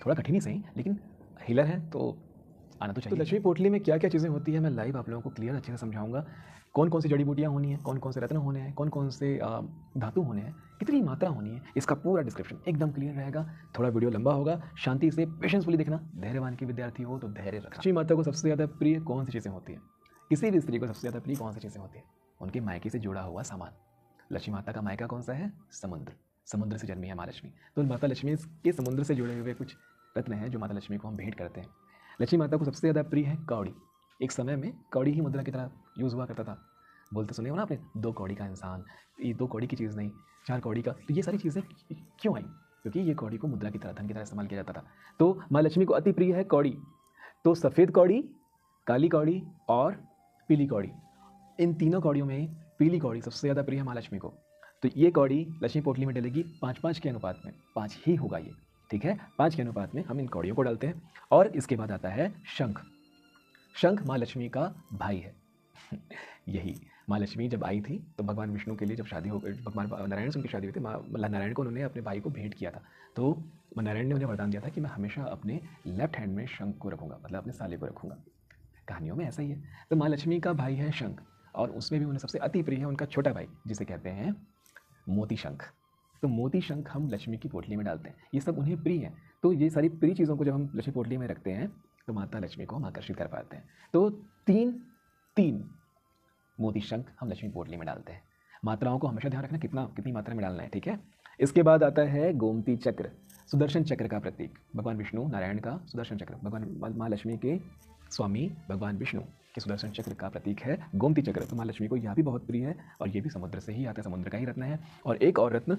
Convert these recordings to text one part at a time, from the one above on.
थोड़ा कठिन ही सही, लेकिन हीलर है तो आना तो चाहिए। तो लक्ष्मी पोटली में क्या क्या चीज़ें होती है मैं लाइव आप लोगों को क्लियर अच्छे से समझाऊंगा। कौन कौन सी जड़ी बूटियाँ होनी है, कौन कौन से रत्न होने हैं, कौन कौन से धातु होने हैं, कितनी मात्रा होनी है, इसका पूरा डिस्क्रिप्शन एकदम क्लियर रहेगा। थोड़ा वीडियो लंबा होगा, शांति से पेशेंसफुली देखना। धैर्यवान की विद्यार्थी हो तो धैर्य रखना। लक्ष्मी माता को सबसे ज़्यादा प्रिय कौन सी चीज़ें होती है? किसी भी स्त्री को सबसे ज़्यादा प्रिय कौन सी चीज़ें होती है? उनके मायके से जुड़ा हुआ सामान। लक्ष्मी माता का मायका कौन सा है? समुद्र। समुद्र से जन्मी है माँ लक्ष्मी। तो माता लक्ष्मी के समुद्र से जुड़े हुए कुछ रत्न हैं जो माता लक्ष्मी को हम भेंट करते हैं। लक्ष्मी माता को सबसे ज़्यादा प्रिय है कौड़ी। एक समय में कौड़ी ही मुद्रा की तरह यूज़ हुआ करता था। बोलते सुने हो ना आपने, 2 कौड़ी का इंसान, ये 2 कौड़ी की चीज़ नहीं, 4 कौड़ी का। तो ये सारी चीज़ें क्यों आई? क्योंकि ये कौड़ी को मुद्रा की तरह, धन की तरह इस्तेमाल किया जाता था। तो माँ लक्ष्मी को अति प्रिय है कौड़ी। तो सफ़ेद कौड़ी, काली कौड़ी और पीली कौड़ी, इन तीनों कौड़ियों में पीली कौड़ी सबसे ज़्यादा प्रिय है माँ लक्ष्मी को। तो ये कौड़ी लक्ष्मी पोटली में डलेगी 5-5 के अनुपात में, 5 ही होगा ये, ठीक है। 5 के अनुपात में हम इन कौड़ियों को डालते हैं। और इसके बाद आता है शंख। शंख माँ लक्ष्मी का भाई है। यही माँ लक्ष्मी जब आई थी तो भगवान विष्णु के लिए जब शादी हो गई, भगवान नारायण से उनकी शादी हुई थी, माँ नारायण को उन्होंने अपने भाई को भेंट किया था। तो नारायण ने उन्हें वरदान दिया था कि मैं हमेशा अपने लेफ्ट हैंड में शंख को रखूँगा, मतलब अपने साले को रखूँगा। कहानियों में ऐसा ही है। तो माँ लक्ष्मी का भाई है शंख, और उसमें भी उन्हें सबसे अति प्रिय है उनका छोटा भाई, जिसे कहते हैं मोती शंख। तो मोती शंख हम लक्ष्मी की पोटली में डालते हैं, ये सब उन्हें प्रिय है। तो ये सारी प्रिय चीज़ों को जब हम लक्ष्मी पोटली में रखते हैं तो माता लक्ष्मी को हम आकर्षित कर पाते हैं। तो 3 मोती शंख हम लक्ष्मी पोटली में डालते हैं। मात्राओं को हमेशा ध्यान रखना कितनी मात्रा में डालना है, ठीक है। इसके बाद आता है गोमती चक्र, सुदर्शन चक्र का प्रतीक। भगवान विष्णु नारायण का सुदर्शन चक्र, भगवान माँ लक्ष्मी के स्वामी भगवान विष्णु के सुदर्शन चक्र का प्रतीक है गोमती चक्र। तो माँ लक्ष्मी को यह भी बहुत प्रिय है, और ये भी समुद्र से ही आता है, समुद्र का ही रत्न है। और एक और रत्न,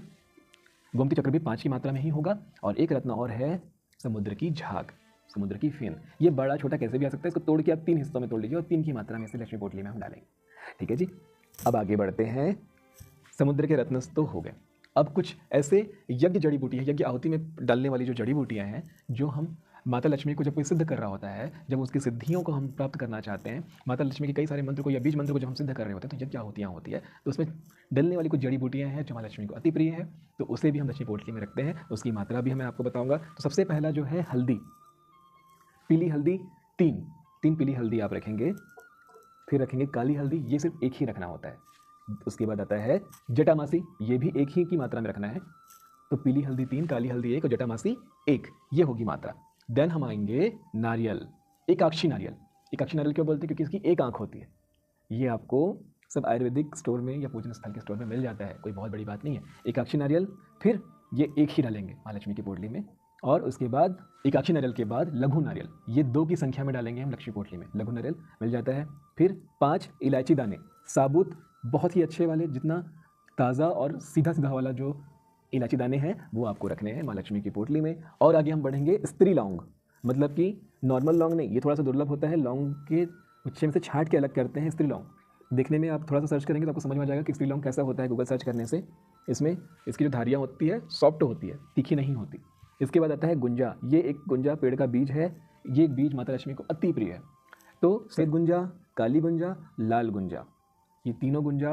गोमती चक्र भी 5 की मात्रा में ही होगा। और एक रत्न और है समुद्र की झाग, समुद्र की फेन। ये बड़ा छोटा कैसे भी आ सकता है, इसको तोड़ के आप 3 हिस्सों में तोड़ लीजिए और 3 की मात्रा में इसे लक्ष्मी पोटली में हम डालेंगे, ठीक है जी। अब आगे बढ़ते हैं। समुद्र के रत्न तो हो गए। अब कुछ ऐसे यज्ञ जड़ी बूटियाँ, यज्ञ आहुति में डालने वाली जो जड़ी बूटियाँ हैं, जो हम माता लक्ष्मी को जब कोई सिद्ध कर रहा होता है, जब उसकी सिद्धियों को हम प्राप्त करना चाहते हैं, माता लक्ष्मी के कई सारे मंत्र को या बीज मंत्र को जब हम सिद्ध कर रहे होते हैं, तो यज्ञ आहुतियाँ होती है। तो उसमें डलने वाली कुछ जड़ी बूटियाँ हैं जो माँ लक्ष्मी को अति प्रिय है, तो उसे भी हम लक्ष्मी पोटली में रखते हैं। उसकी मात्रा भी मैं आपको बताऊँगा। तो सबसे पहला जो है हल्दी, पीली हल्दी 3 पीली हल्दी आप रखेंगे। फिर रखेंगे काली हल्दी, ये सिर्फ एक ही रखना होता है। उसके बाद आता है जटामासी, ये भी एक ही की मात्रा में रखना है। तो पीली हल्दी 3, काली हल्दी 1 और जटामासी 1, ये होगी मात्रा। देन हम आएंगे नारियल, एकाक्षी नारियल। एकाक्षी नारियल क्यों बोलते हैं? क्योंकि इसकी एक आंख होती है। ये आपको सब आयुर्वेदिक स्टोर में या पूजन स्थल के स्टोर में मिल जाता है, कोई बहुत बड़ी बात नहीं है। एकाक्षी नारियल, फिर ये एक ही डालेंगे माँ लक्ष्मी की पोटली में। और उसके बाद एकाक्षी नारियल के बाद लघु नारियल, ये 2 की संख्या में डालेंगे हम लक्ष्मी पोटली में। लघु नारियल मिल जाता है। फिर 5 इलायची दाने, साबुत, बहुत ही अच्छे वाले, जितना ताज़ा और सीधा सीधा वाला जो इलायची दाने हैं वो आपको रखने हैं माँ लक्ष्मी की पोटली में। और आगे हम बढ़ेंगे स्त्री लौंग, मतलब कि नॉर्मल लौंग नहीं, ये थोड़ा सा दुर्लभ होता है। लौंग के गुच्छे में से छांट के अलग करते हैं स्त्री लौंग। देखने में आप थोड़ा सा सर्च करेंगे तो आपको समझ में आ जाएगा कि स्त्री लौंग कैसा होता है गूगल सर्च करने से। इसमें इसकी जो धारियाँ होती है सॉफ्ट होती है, तीखी नहीं होती। इसके बाद आता है गुंजा, ये एक गुंजा पेड़ का बीज है। ये बीज माता लक्ष्मी को अति प्रिय है। तो सफ़ेद गुंजा, काली गुंजा, लाल गुंजा, ये तीनों गुंजा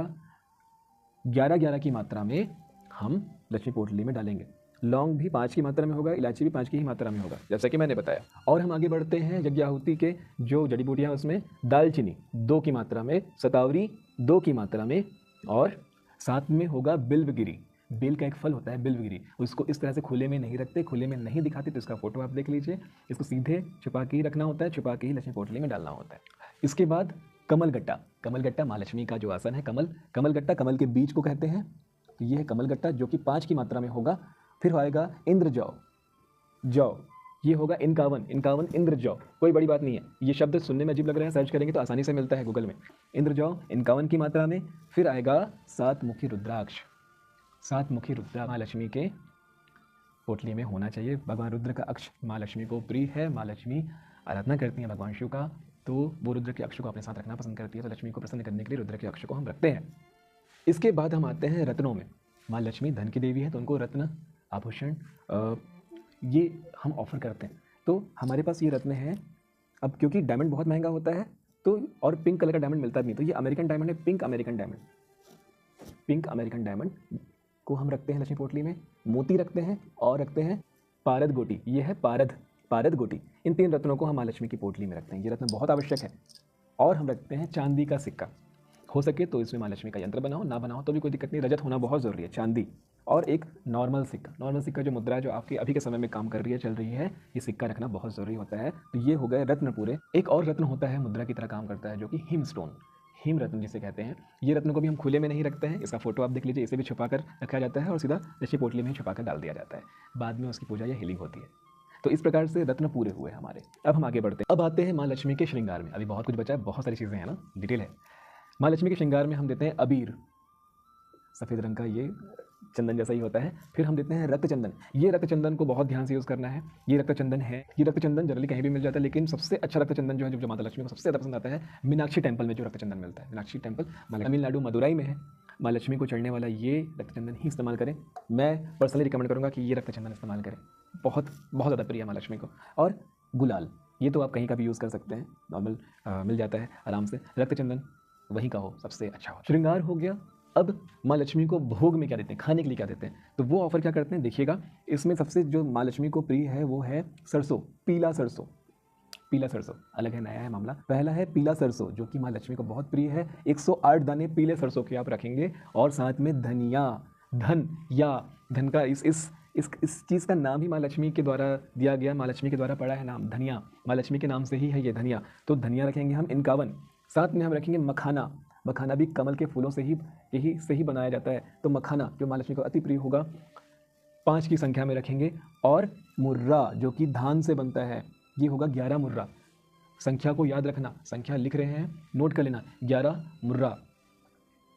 11-11 की मात्रा में हम लक्ष्मी पोटली में डालेंगे। लौंग भी 5 की मात्रा में होगा, इलायची भी 5 की ही मात्रा में होगा, जैसा कि मैंने बताया। और हम आगे बढ़ते हैं यज्ञ आहुति के जो जड़ी बूटियाँ, उसमें दालचीनी 2 की मात्रा में, शतावरी 2 की मात्रा में, और साथ में होगा बिल्वगिरी। बेल का एक फल होता है बिल्वगिरी, उसको इस तरह से खुले में नहीं रखते, खुले में नहीं दिखाते। तो इसका फोटो आप देख लीजिए। इसको सीधे छुपा के ही रखना होता है, छुपा के ही लक्ष्मी पोटली में डालना होता है। इसके बाद कमलगट्टा, कमलगट्टा माँ लक्ष्मी का जो आसन है कमलगट्टा, कमल के बीज को कहते हैं। तो ये है कमलगट्टा जो कि 5 की मात्रा में होगा। फिर आएगा इंद्र जौ, ये होगा 51 इंद्र जौ, कोई बड़ी बात नहीं है। ये शब्द सुनने में अजीब लग रहे हैं, सर्च करेंगे तो आसानी से मिलता है गूगल में। इंद्र जौ 51 की मात्रा में। फिर आएगा 7 मुखी रुद्राक्ष, 7 मुखी रुद्राक्ष माँ लक्ष्मी के पोटली में होना चाहिए। भगवान रुद्र का अक्ष माँ लक्ष्मी को प्रिय है। माँ लक्ष्मी आराधना करती हैं भगवान शिव का, तो वो रुद्र के अक्ष को अपने साथ रखना पसंद करती है। तो लक्ष्मी को प्रसन्न करने के लिए रुद्र के अक्ष को हम रखते हैं। इसके बाद हम आते हैं रत्नों में। माँ लक्ष्मी धन की देवी है, तो उनको रत्न, आभूषण ये हम ऑफर करते हैं। तो हमारे पास ये रत्न हैं। अब क्योंकि डायमंड बहुत महंगा होता है, तो और पिंक कलर का डायमंड मिलता भी नहीं, तो ये अमेरिकन डायमंड है, पिंक अमेरिकन डायमंड को हम रखते हैं लक्ष्मी पोटली में। मोती रखते हैं और रखते हैं पारद गोटी, ये है पारद, पारद गोटी। इन 3 रत्नों को हम माँ लक्ष्मी की पोटली में रखते हैं। ये रत्न बहुत आवश्यक है। और हम रखते हैं चांदी का सिक्का। हो सके तो इसमें माँ लक्ष्मी का यंत्र बनाओ, ना बनाओ तो भी कोई दिक्कत नहीं, रजत होना बहुत ज़रूरी है। चांदी और एक नॉर्मल सिक्का, नॉर्मल सिक्का जो मुद्रा जो आपकी अभी के समय में काम कर रही है, चल रही है, ये सिक्का रखना बहुत ज़रूरी होता है। तो ये हो गए रत्न पूरे। एक और रत्न होता है मुद्रा की तरह काम करता है, जो कि हिम स्टोन, हिम रत्न जिसे कहते हैं। ये रत्न को भी हम खुले में नहीं रखते हैं, इसका फोटो आप देख लीजिए, इसे भी छुपा कर रखा जाता है और सीधा लक्ष्मी पोटली में ही छुपा कर डाल दिया जाता है। बाद में उसकी पूजा या हीलिंग होती है। तो इस प्रकार से रत्न पूरे हुए हमारे। अब हम आगे बढ़ते हैं। अब आते हैं माँ लक्ष्मी के श्रृंगार में। अभी बहुत कुछ बचा है, बहुत सारी चीज़ें हैं ना, डिटेल है। माँ लक्ष्मी के श्रृंगार में हम देते हैं अबीर, सफ़ेद रंग का, ये चंदन जैसा ही होता है। फिर हम देते हैं रक्त चंदन। ये रक्त चंदन को बहुत ध्यान से यूज़ करना है। ये रक्त चंदन है, ये रक्त चंदन जनरली कहीं भी मिल जाता है, लेकिन सबसे अच्छा रक्त चंदन जो है, जो माता लक्ष्मी को सबसे ज़्यादा पसंद आता है, मीनाक्षी टेम्पल में जो रक्त चंदन मिलता है। मीनाक्षी टेम्पल तमिलनाडु मदुराई में है। माँ लक्ष्मी को चढ़ने वाला ये रक्त चंदन ही इस्तेमाल करें। मैं पर्सनली रिकमेंड करूँगा कि ये रक्त चंदन इस्तेमाल करें, बहुत बहुत ज़्यादा प्रिय है माँ लक्ष्मी को। और गुलाल, ये तो आप कहीं का भी यूज़ कर सकते हैं, नॉर्मल मिल जाता है आराम से। रक्त चंदन वहीं का हो, सबसे अच्छा हो। श्रृंगार हो गया। अब माँ लक्ष्मी को भोग में क्या देते हैं, खाने के लिए क्या देते हैं, तो वो ऑफर क्या करते हैं देखिएगा। इसमें सबसे जो माँ लक्ष्मी को प्रिय है वो है सरसों, पीला सरसों। पीला सरसों अलग है, नया है मामला। पहला है पीला सरसों, जो कि माँ लक्ष्मी को बहुत प्रिय है। 108 दाने पीले सरसों के आप रखेंगे। और साथ में धनिया, धन या धन का इस चीज़ का नाम ही माँ लक्ष्मी के द्वारा दिया गया, माँ लक्ष्मी के द्वारा पड़ा है नाम धनिया, माँ लक्ष्मी के नाम से ही है ये धनिया। तो धनिया रखेंगे हम 51। साथ में हम रखेंगे मखाना। मखाना भी कमल के फूलों से ही बनाया जाता है, तो मखाना जो माँ लक्ष्मी को अति प्रिय होगा, 5 की संख्या में रखेंगे। और मुर्रा जो कि धान से बनता है, ये होगा 11 मुर्रा। संख्या को याद रखना, संख्या लिख रहे हैं, नोट कर लेना, 11 मुर्रा।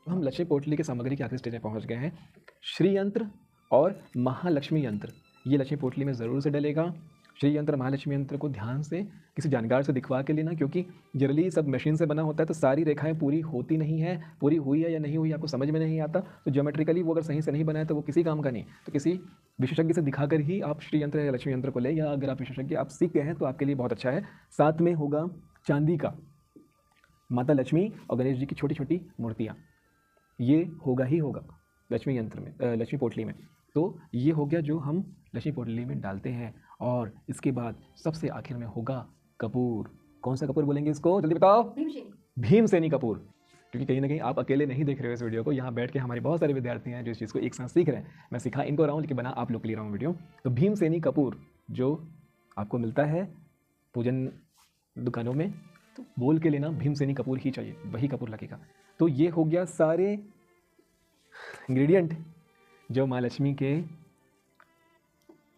हम लक्ष्मी पोटली के सामग्री के आखिरी स्टेज में पहुंच गए हैं। श्री यंत्र और महालक्ष्मी यंत्र, ये लक्ष्मी पोटली में ज़रूर से डलेगा। श्री यंत्र महालक्ष्मी यंत्र को ध्यान से किसी जानकार से दिखवा के लेना, क्योंकि जनरली सब मशीन से बना होता है, तो सारी रेखाएं पूरी होती नहीं है। पूरी हुई है या नहीं हुई आपको समझ में नहीं आता, तो ज्योमेट्रिकली वो अगर सही से नहीं बना है तो वो किसी काम का नहीं। तो किसी विशेषज्ञ से दिखाकर ही आप श्री यंत्र या लक्ष्मी यंत्र को ले, या अगर आप विशेषज्ञ आप सीख गए हैं तो आपके लिए बहुत अच्छा है। साथ में होगा चांदी का माता लक्ष्मी और गणेश जी की छोटी छोटी मूर्तियाँ, ये होगा ही होगा लक्ष्मी यंत्र में, लक्ष्मी पोटली में। तो ये हो गया जो हम लक्ष्मी पोटली में डालते हैं। और इसके बाद सबसे आखिर में होगा कपूर। कौन सा कपूर बोलेंगे इसको, जल्दी बताओ? भीमसेनी कपूर। क्योंकि कहीं ना कहीं आप अकेले नहीं देख रहे हो इस वीडियो को, यहाँ बैठ के हमारे बहुत सारे विद्यार्थी हैं जो इस चीज़ को एक साथ सीख रहे हैं। मैं सिखा इनको रहा हूँ, लेकिन बना आप लोग के लिए रहा हूँ वीडियो। तो भीमसेनी कपूर जो आपको मिलता है पूजन दुकानों में, तो बोल के लेना भीमसेनी कपूर ही चाहिए, वही कपूर लगेगा। तो ये हो गया सारे इंग्रेडिएंट जो माँ लक्ष्मी के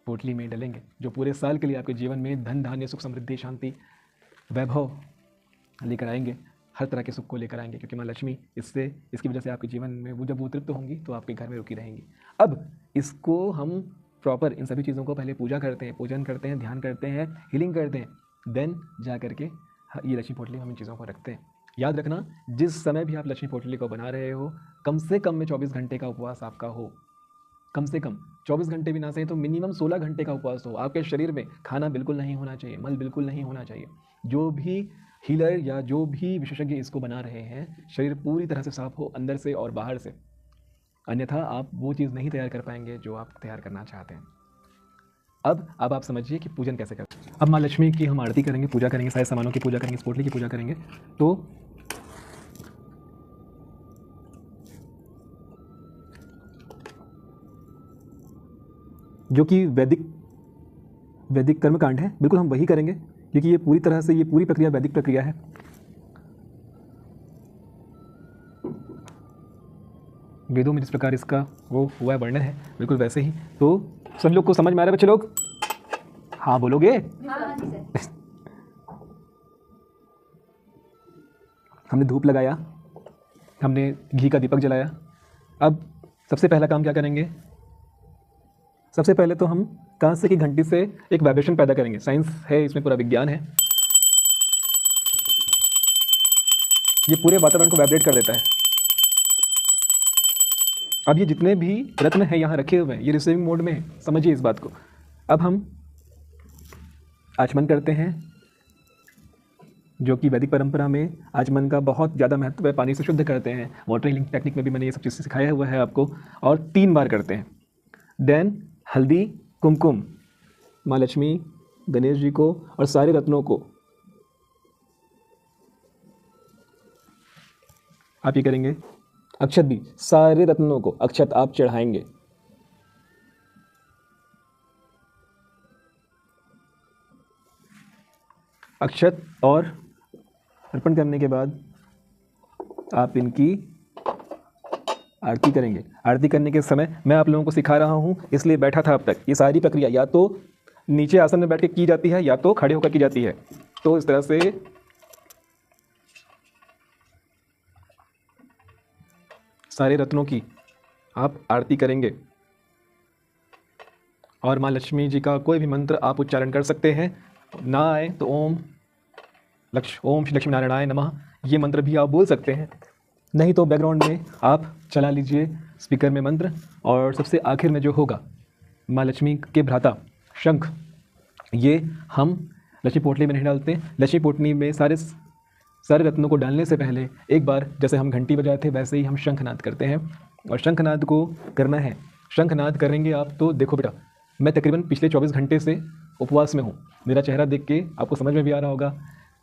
पोटली में डलेंगे, जो पूरे साल के लिए आपके जीवन में धन धान्य सुख समृद्धि शांति वैभव लेकर आएंगे, हर तरह के सुख को लेकर आएंगे। क्योंकि माँ लक्ष्मी इसकी वजह से आपके जीवन में वो जब वो तृप्त होंगी तो आपके घर में रुकी रहेंगी। अब इसको हम प्रॉपर इन सभी चीज़ों को पहले पूजा करते हैं, पूजन करते हैं, ध्यान करते हैं, हीलिंग करते हैं, देन जा करके ये लक्ष्मी पोटली में हम इन चीज़ों को रखते हैं। याद रखना, जिस समय भी आप लक्ष्मी पोटली को बना रहे हो, कम से कम में 24 घंटे का उपवास आपका हो। कम से कम 24 घंटे भी ना सही तो मिनिमम 16 घंटे का उपवास हो। आपके शरीर में खाना बिल्कुल नहीं होना चाहिए, मल बिल्कुल नहीं होना चाहिए। जो भी हीलर या जो भी विशेषज्ञ इसको बना रहे हैं, शरीर पूरी तरह से साफ हो, अंदर से और बाहर से, अन्यथा आप वो चीज़ नहीं तैयार कर पाएंगे जो आप तैयार करना चाहते हैं। अब आप समझिए कि पूजन कैसे करते हैं। अब माँ लक्ष्मी की हम आरती करेंगे, पूजा करेंगे, सारे सामानों की पूजा करेंगे, इस पोटली की पूजा करेंगे। तो जो कि वैदिक कर्मकांड है, बिल्कुल हम वही करेंगे, क्योंकि ये पूरी तरह से ये पूरी प्रक्रिया वैदिक प्रक्रिया है। वेदों में जिस प्रकार इसका वो हुआ है वर्णन है, बिल्कुल वैसे ही। तो सब लोग को समझ में आ रहा है बच्चे लोग? हाँ बोलोगे? हाँ सर। हमने धूप लगाया, हमने घी का दीपक जलाया। अब सबसे पहला काम क्या करेंगे? सबसे पहले तो हम कांसे की घंटी से एक वाइब्रेशन पैदा करेंगे। साइंस है इसमें, पूरा विज्ञान है। ये पूरे वातावरण को वाइब्रेट कर देता है। अब ये जितने भी रत्न हैं यहाँ रखे हुए हैं, ये रिसीविंग मोड में है, समझिए इस बात को। अब हम आचमन करते हैं, जो कि वैदिक परंपरा में आचमन का बहुत ज़्यादा महत्व है। पानी से शुद्ध करते हैं, वाटर हीलिंग टेक्निक में भी मैंने ये सब चीज़ सिखाया हुआ है आपको। और 3 बार करते हैं। देन हल्दी कुमकुम माँ लक्ष्मी, गणेश जी को और सारे रत्नों को आप ये करेंगे, अक्षत भी, सारे रत्नों को अक्षत आप चढ़ाएंगे। अक्षत और अर्पण करने के बाद आप इनकी आरती करेंगे। आरती करने के समय मैं आप लोगों को सिखा रहा हूँ, इसलिए बैठा था अब तक। ये सारी प्रक्रिया या तो नीचे आसन में बैठ के की जाती है या तो खड़े होकर की जाती है। तो इस तरह से सारे रत्नों की आप आरती करेंगे और माँ लक्ष्मी जी का कोई भी मंत्र आप उच्चारण कर सकते हैं। ना आए तो ओम श्री लक्ष्मी नारायणाय नमः ये मंत्र भी आप बोल सकते हैं। नहीं तो बैकग्राउंड में आप चला लीजिए स्पीकर में मंत्र। और सबसे आखिर में जो होगा माँ लक्ष्मी के भ्राता शंख, ये हम लक्ष्मी पोटली में नहीं डालते। लक्ष्मी पोटली में सारे रत्नों को डालने से पहले एक बार जैसे हम घंटी बजाए थे वैसे ही हम शंखनाद करते हैं। और शंखनाद को करना है, शंखनाद करेंगे आप तो देखो बेटा, मैं तकरीबन पिछले 24 घंटे से उपवास में हूँ। मेरा चेहरा देख के आपको समझ में भी आ रहा होगा,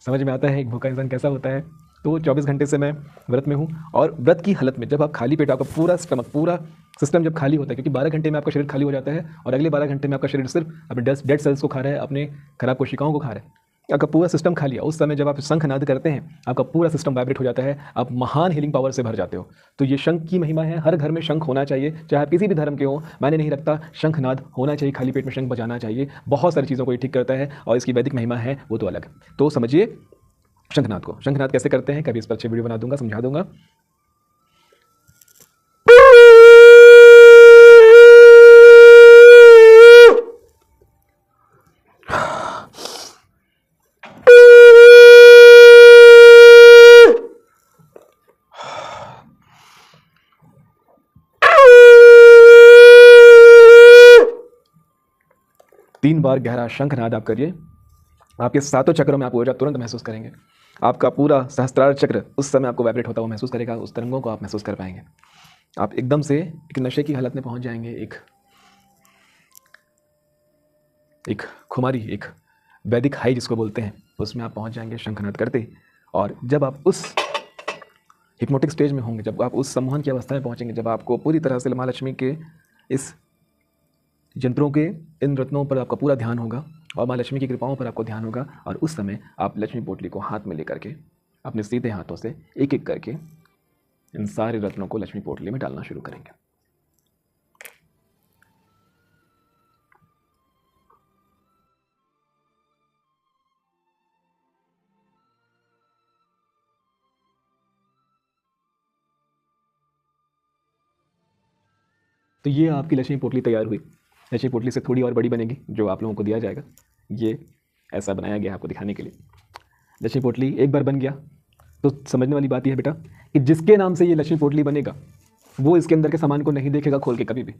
समझ में आता है एक भूखा इंसान कैसा होता है। तो 24 घंटे से मैं व्रत में हूँ। और व्रत की हालत में जब आप खाली पेट, आपका पूरा स्टमक, पूरा सिस्टम जब खाली होता है, क्योंकि 12 घंटे में आपका शरीर खाली हो जाता है और अगले 12 घंटे में आपका शरीर सिर्फ अपने डेड सेल्स को खा रहा है, अपने खराब कोशिकाओं को खा रहा है, आपका पूरा सिस्टम खाली है। उस समय जब आप शंखनाद करते हैं आपका पूरा सिस्टम वाइब्रेट हो जाता है, आप महान हीलिंग पावर से भर जाते हो। तो ये शंख की महिमा है। हर घर में शंख होना चाहिए, चाहे आप किसी भी धर्म के हो, मैंने नहीं रखता, शंखनाद होना चाहिए, खाली पेट में शंख बजाना चाहिए। बहुत सारी चीज़ों को ये ठीक करता है और इसकी वैदिक महिमा है वो तो अलग। तो समझिए शंखनाद को, शंखनाद कैसे करते हैं, कभी इस पर अच्छी वीडियो बना दूंगा, समझा दूंगा। तीन बार गहरा शंखनाद आप करिए, आपके सातों चक्रों में आप ऊर्जा तुरंत महसूस करेंगे। आपका पूरा सहस्त्रार चक्र उस समय आपको वाइब्रेट होता हुआ महसूस करेगा, उस तरंगों को आप महसूस कर पाएंगे। आप एकदम से एक नशे की हालत में पहुंच जाएंगे, एक खुमारी, एक वैदिक हाई जिसको बोलते हैं, उसमें आप पहुंच जाएंगे शंखनाद करते। और जब आप उस हिप्नोटिक स्टेज में होंगे, जब आप उस सम्मोहन की अवस्था में पहुंचेंगे, जब आपको पूरी तरह से माँ लक्ष्मी के इस यंत्रों के, इन रत्नों पर आपका पूरा ध्यान होगा और माँ लक्ष्मी की कृपाओं पर आपको ध्यान होगा। और उस समय आप लक्ष्मी पोटली को हाथ में लेकर के अपने सीधे हाथों से एक एक करके इन सारे रत्नों को लक्ष्मी पोटली में डालना शुरू करेंगे। तो ये आपकी लक्ष्मी पोटली तैयार हुई। लक्ष्मी पोटली से थोड़ी और बड़ी बनेगी जो आप लोगों को दिया जाएगा। ये ऐसा बनाया गया आपको दिखाने के लिए। लक्ष्मी पोटली एक बार बन गया तो समझने वाली बात यह है बेटा कि जिसके नाम से ये लक्ष्मी पोटली बनेगा वो इसके अंदर के सामान को नहीं देखेगा खोल के कभी भी।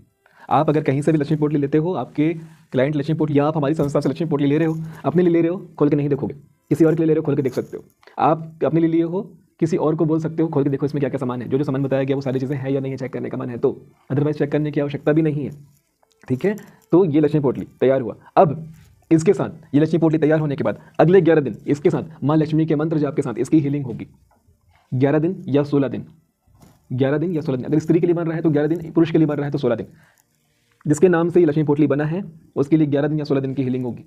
आप अगर कहीं से भी लक्ष्मी पोटली लेते हो, आपके क्लाइंट लक्ष्मी पोटली या आप हमारी संस्था से लक्ष्मी पोटली ले रहे हो, अपने लिए ले रहे हो, खोल के नहीं देखोगे। किसी और के लिए ले रहे हो, खोल के देख सकते हो। आप अपने लिए लिए हो, किसी और को बोल सकते हो खोल के देखो इसमें क्या क्या सामान है। जो सामान बताया गया वो सारी चीज़ें हैं या नहीं है चेक करने का मन है तो, अदरवाइज चेक करने की आवश्यकता भी नहीं है। ठीक है, तो ये लक्ष्मी पोटली तैयार हुआ। अब इसके साथ ये लक्ष्मी पोटली तैयार होने के बाद अगले 11 दिन इसके साथ माँ लक्ष्मी के मंत्र जाप के साथ इसकी हीलिंग होगी। 11 दिन या 16 दिन, 11 दिन या 16 दिन। अगर स्त्री के लिए बन रहा है तो 11 दिन, पुरुष के लिए बन रहा है तो 16 दिन। जिसके नाम से ये लक्ष्मी पोटली बना है उसके लिए 11 दिन या 16 दिन की हीलिंग होगी।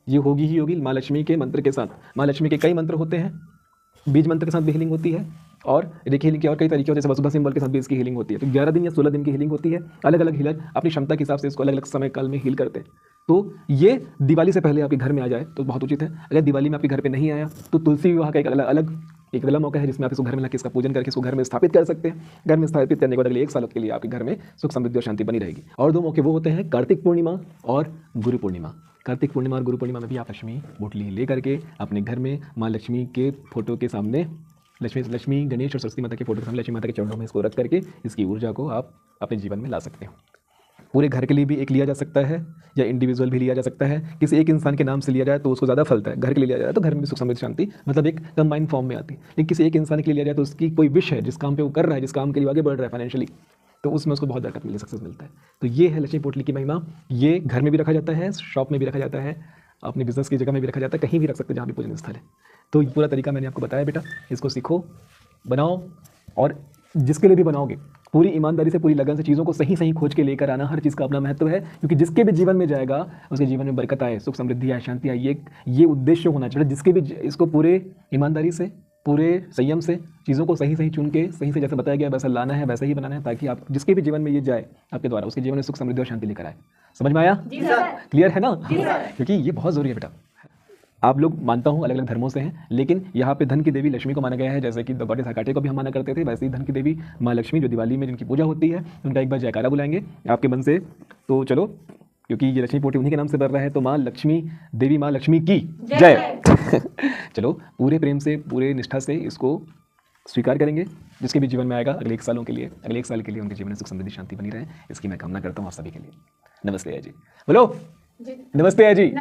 ये होगी ही होगी माँ लक्ष्मी के मंत्र के साथ। माँ लक्ष्मी के कई मंत्र होते हैं, बीज मंत्र के साथ भी हीलिंग होती है और रेखी हीलिंग के और कई तरीके होते हैं, जैसे वसुधा सिंबल के साथ भी इसकी हीलिंग होती है। तो 11 दिन या 16 दिन की हीलिंग होती है। अलग अलग हीलर अपनी क्षमता के हिसाब से इसको अलग अलग समय काल में हील करते हैं। तो ये दिवाली से पहले आपके घर में आ जाए तो बहुत उचित है। अगर दिवाली में आपके घर पे नहीं आया तो तुलसी विवाह का एक अलग एक अगला मौका है जिसमें आप इसको घर में लाके इसका पूजन करके इसको घर में स्थापित कर सकते हैं। घर में स्थापित करने के बाद अगले 1 साल के लिए आपके घर में सुख समृद्धि और शांति बनी रहेगी। और 2 मौके वो होते हैं कार्तिक पूर्णिमा और गुरु पूर्णिमा। कार्तिक पूर्णिमा और गुरु पूर्णिमा में भी आप लक्ष्मी पोटली ले करके अपने घर में माँ लक्ष्मी के फोटो के सामने, लक्ष्मी गणेश और सरस्वती माता के फोटो के सामने लक्ष्मी माता के चरणों में इसको रख करके इसकी ऊर्जा को आप अपने जीवन में ला सकते हो। पूरे घर के लिए भी एक लिया जा सकता है या इंडिविजुअल भी लिया जा सकता है। किसी एक इंसान के नाम से लिया जाए तो उसको ज़्यादा फलता है। घर के लिए लिया जाए तो घर में भी सुख समृद्धि शांति मतलब एक कंबाइंड फॉर्म में आती है। लेकिन किसी एक इंसान के लिए लिया जाए तो उसकी कोई विश है, जिस काम पे वो कर रहा है, जिस काम के लिए आगे बढ़ रहा है फाइनेंशियली, तो उसमें उसको बहुत बरकत मिले, सक्सेस मिलता है। तो ये है लक्ष्मी पोटली की महिमा। ये घर में भी रखा जाता है, शॉप में भी रखा जाता है, अपने बिजनेस की जगह में भी रखा जाता है, कहीं भी रख सकते हैं जहाँ भी पूजन स्थल है। तो पूरा तरीका मैंने आपको बताया बेटा, इसको सीखो, बनाओ, और जिसके लिए भी बनाओगे पूरी ईमानदारी से, पूरी लगन से चीज़ों को सही सही खोज के लेकर आना। हर चीज़ का अपना महत्व है, क्योंकि जिसके भी जीवन में जाएगा उसके जीवन में बरकत आए, सुख समृद्धि आए, शांति आए, ये उद्देश्य होना चाहिए। जिसके भी इसको पूरे ईमानदारी से, पूरे संयम से चीज़ों को सही सही चुन के, सही से जैसे बताया गया वैसा लाना है, वैसा ही बनाना है, ताकि आप जिसके भी जीवन में ये जाए आपके द्वारा, उसके जीवन में सुख समृद्धि और शांति लेकर आए। समझ में आया? क्लियर है ना? क्योंकि ये बहुत ज़रूरी है बेटा। आप लोग मानता हूँ अलग अलग धर्मों से हैं, लेकिन यहाँ पे धन की देवी लक्ष्मी को माना गया है। जैसे कि द गॉडेस हेकाटे को भी हम माना करते थे, वैसे ही धन की देवी माँ लक्ष्मी जो दिवाली में जिनकी पूजा होती है, उनका एक बार जयकारा बुलाएंगे आपके मन से। तो चलो, क्योंकि ये लक्ष्मी पोटली उन्हीं के नाम से बढ़ रहा है, तो माँ लक्ष्मी देवी, माँ लक्ष्मी की जय। चलो, पूरे प्रेम से, पूरे निष्ठा से इसको स्वीकार करेंगे। जिसके भी जीवन में आएगा अगले 1 सालों के लिए, अगले 1 साल के लिए उनके जीवन में सुख समृद्धि शांति बनी रहे, इसकी मैं कामना करता हूँ आप सभी के लिए। नमस्ते जी, बोलो नमस्ते जी।